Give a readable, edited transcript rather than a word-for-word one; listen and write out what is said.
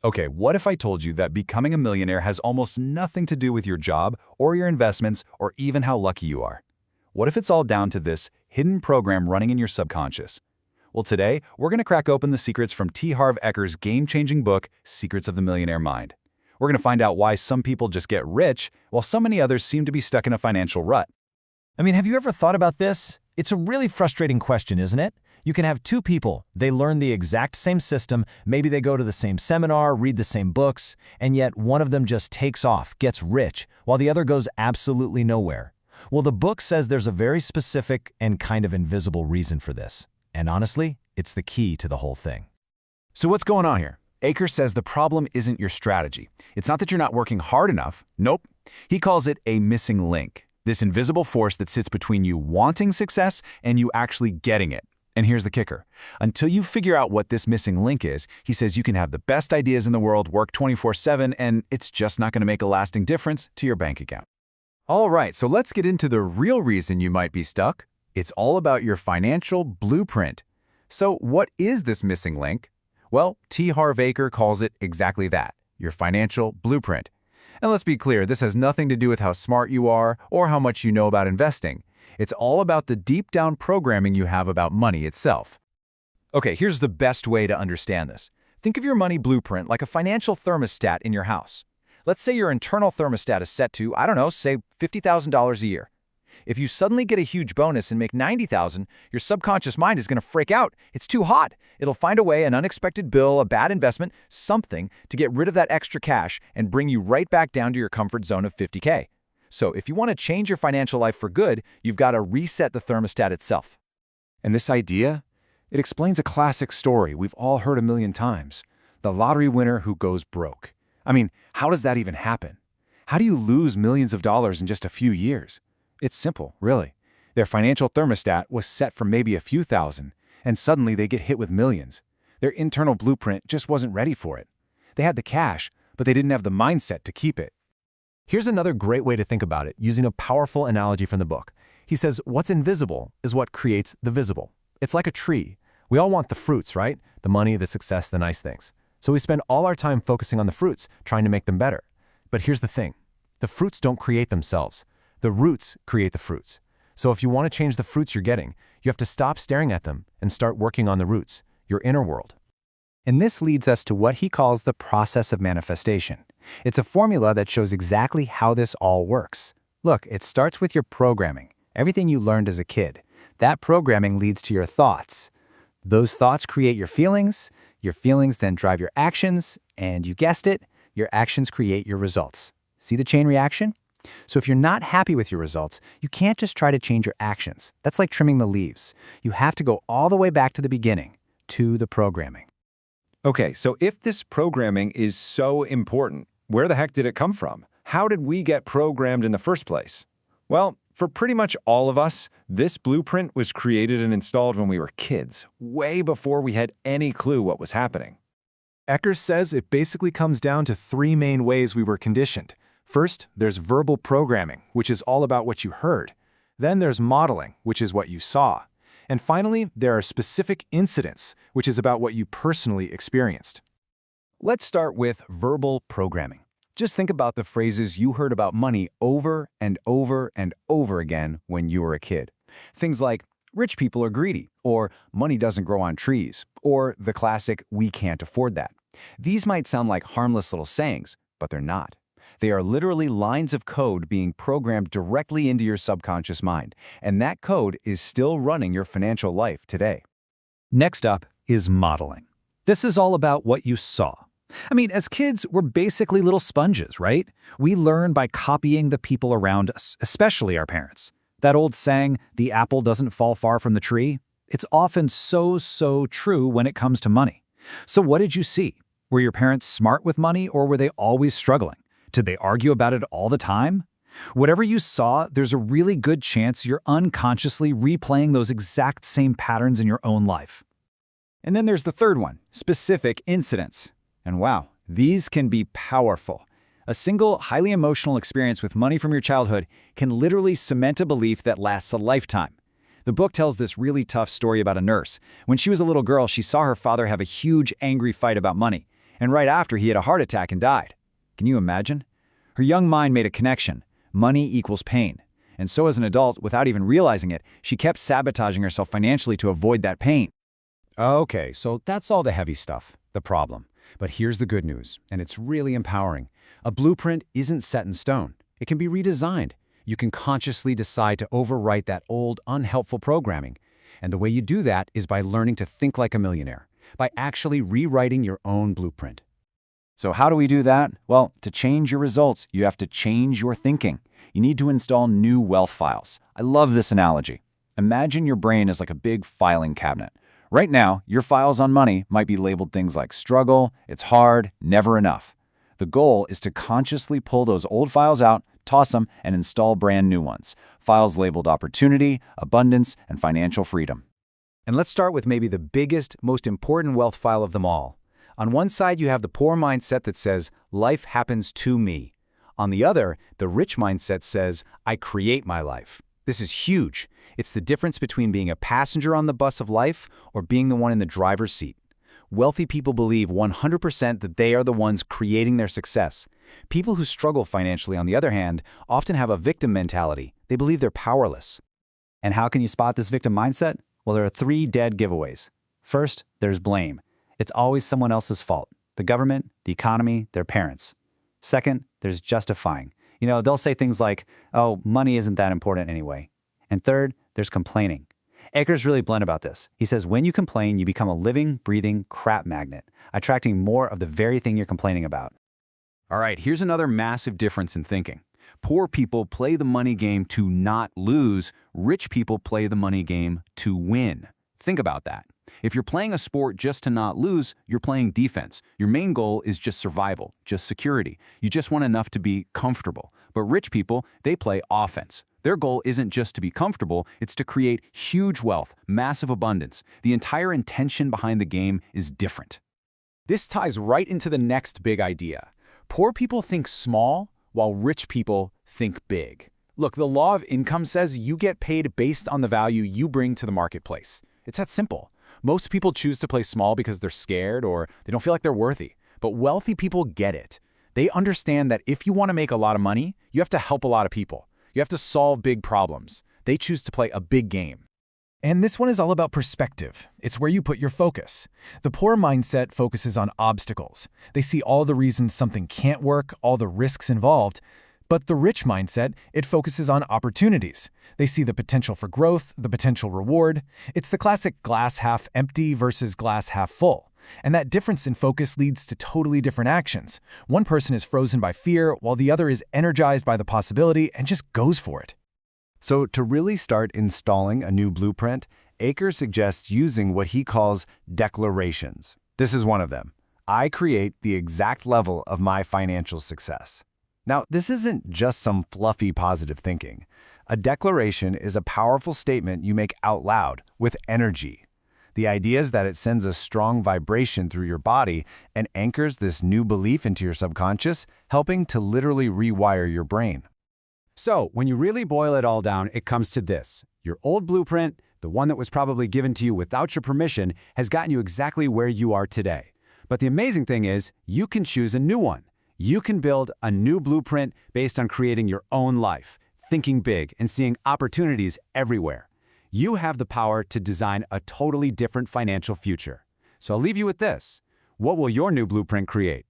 Okay, what if I told you that becoming a millionaire has almost nothing to do with your job or your investments or even how lucky you are? What if it's all down to this hidden program running in your subconscious? Well, today, we're going to crack open the secrets from T. Harv Eker's game-changing book, Secrets of the Millionaire Mind. We're going to find out why some people just get rich, while so many others seem to be stuck in a financial rut. Have you ever thought about this? It's a really frustrating question, isn't it? You can have two people, they learn the exact same system, maybe they go to the same seminar, read the same books, and yet one of them just takes off, gets rich, while the other goes absolutely nowhere. Well, the book says there's a very specific and kind of invisible reason for this. And honestly, it's the key to the whole thing. So what's going on here? Eker says the problem isn't your strategy. It's not that you're not working hard enough. Nope. He calls it a missing link, this invisible force that sits between you wanting success and you actually getting it. And here's the kicker. Until you figure out what this missing link is, he says you can have the best ideas in the world, work 24/7, and it's just not going to make a lasting difference to your bank account. All right, so let's get into the real reason you might be stuck. It's all about your financial blueprint. So what is this missing link? Well, T. Harv Eker calls it exactly that, your financial blueprint. And let's be clear, this has nothing to do with how smart you are or how much you know about investing. It's all about the deep-down programming you have about money itself. Okay, here's the best way to understand this. Think of your money blueprint like a financial thermostat in your house. Let's say your internal thermostat is set to, say $50,000 a year. If you suddenly get a huge bonus and make $90,000, your subconscious mind is going to freak out. It's too hot. It'll find a way, an unexpected bill, a bad investment, something to get rid of that extra cash and bring you right back down to your comfort zone of $50K. So if you want to change your financial life for good, you've got to reset the thermostat itself. And this idea? It explains a classic story we've all heard a million times. The lottery winner who goes broke. How does that even happen? How do you lose millions of dollars in just a few years? It's simple, really. Their financial thermostat was set for maybe a few thousand, and suddenly they get hit with millions. Their internal blueprint just wasn't ready for it. They had the cash, but they didn't have the mindset to keep it. Here's another great way to think about it, using a powerful analogy from the book. He says, what's invisible is what creates the visible. It's like a tree. We all want the fruits, right? The money, the success, the nice things. So we spend all our time focusing on the fruits, trying to make them better. But here's the thing. The fruits don't create themselves. The roots create the fruits. So if you want to change the fruits you're getting, you have to stop staring at them and start working on the roots, your inner world. And this leads us to what he calls the process of manifestation. It's a formula that shows exactly how this all works. Look, it starts with your programming, everything you learned as a kid. That programming leads to your thoughts. Those thoughts create your feelings then drive your actions, and you guessed it, your actions create your results. See the chain reaction? So if you're not happy with your results, you can't just try to change your actions. That's like trimming the leaves. You have to go all the way back to the beginning, to the programming. Okay, so if this programming is so important, where the heck did it come from? How did we get programmed in the first place? Well, for pretty much all of us, this blueprint was created and installed when we were kids, way before we had any clue what was happening. Eker says it basically comes down to three main ways we were conditioned. First, there's verbal programming, which is all about what you heard. Then there's modeling, which is what you saw. And finally, there are specific incidents, which is about what you personally experienced. Let's start with verbal programming. Just think about the phrases you heard about money over and over and over again when you were a kid. Things like, rich people are greedy, or money doesn't grow on trees, or the classic, we can't afford that. These might sound like harmless little sayings, but they're not. They are literally lines of code being programmed directly into your subconscious mind, and that code is still running your financial life today. Next up is modeling. This is all about what you saw. As kids, we're basically little sponges, right? We learn by copying the people around us, especially our parents. That old saying, the apple doesn't fall far from the tree, it's often so true when it comes to money. So what did you see? Were your parents smart with money, or were they always struggling? Did they argue about it all the time? Whatever you saw, there's a really good chance you're unconsciously replaying those exact same patterns in your own life. And then there's the third one, specific incidents. And wow, these can be powerful. A single, highly emotional experience with money from your childhood can literally cement a belief that lasts a lifetime. The book tells this really tough story about a nurse. When she was a little girl, she saw her father have a huge, angry fight about money. And right after, he had a heart attack and died. Can you imagine? Her young mind made a connection. Money equals pain. And so as an adult, without even realizing it, she kept sabotaging herself financially to avoid that pain. Okay, so that's all the heavy stuff, the problem. But here's the good news, and it's really empowering. A blueprint isn't set in stone. It can be redesigned. You can consciously decide to overwrite that old, unhelpful programming. And the way you do that is by learning to think like a millionaire, by actually rewriting your own blueprint. So how do we do that? Well, to change your results, you have to change your thinking. You need to install new wealth files. I love this analogy. Imagine your brain is like a big filing cabinet. Right now, your files on money might be labeled things like struggle, it's hard, never enough. The goal is to consciously pull those old files out, toss them, and install brand new ones. Files labeled opportunity, abundance, and financial freedom. And let's start with maybe the biggest, most important wealth file of them all. On one side, you have the poor mindset that says, life happens to me. On the other, the rich mindset says, I create my life. This is huge. It's the difference between being a passenger on the bus of life or being the one in the driver's seat. Wealthy people believe 100% that they are the ones creating their success. People who struggle financially, on the other hand, often have a victim mentality. They believe they're powerless. And how can you spot this victim mindset? Well, there are 3 dead giveaways. First, there's blame. It's always someone else's fault. The government, the economy, their parents. Second, there's justifying. They'll say things like, oh, money isn't that important anyway. And third, there's complaining. Akers really blunt about this. He says when you complain, you become a living, breathing crap magnet, attracting more of the very thing you're complaining about. All right, here's another massive difference in thinking. Poor people play the money game to not lose. Rich people play the money game to win. Think about that. If you're playing a sport just to not lose, you're playing defense. Your main goal is just survival, just security. You just want enough to be comfortable. But rich people, they play offense. Their goal isn't just to be comfortable, it's to create huge wealth, massive abundance. The entire intention behind the game is different. This ties right into the next big idea. Poor people think small, while rich people think big. Look, the law of income says you get paid based on the value you bring to the marketplace. It's that simple. Most people choose to play small because they're scared or they don't feel like they're worthy. But wealthy people get it. They understand that if you want to make a lot of money, you have to help a lot of people. You have to solve big problems. They choose to play a big game. And this one is all about perspective. It's where you put your focus. The poor mindset focuses on obstacles. They see all the reasons something can't work, all the risks involved. But the rich mindset, it focuses on opportunities. They see the potential for growth, the potential reward. It's the classic glass half empty versus glass half full. And that difference in focus leads to totally different actions. One person is frozen by fear, while the other is energized by the possibility and just goes for it. So to really start installing a new blueprint, Akers suggests using what he calls declarations. This is one of them. I create the exact level of my financial success. Now, this isn't just some fluffy positive thinking. A declaration is a powerful statement you make out loud, with energy. The idea is that it sends a strong vibration through your body and anchors this new belief into your subconscious, helping to literally rewire your brain. So, when you really boil it all down, it comes to this. Your old blueprint, the one that was probably given to you without your permission, has gotten you exactly where you are today. But the amazing thing is, you can choose a new one. You can build a new blueprint based on creating your own life, thinking big, and seeing opportunities everywhere. You have the power to design a totally different financial future. So I'll leave you with this. What will your new blueprint create?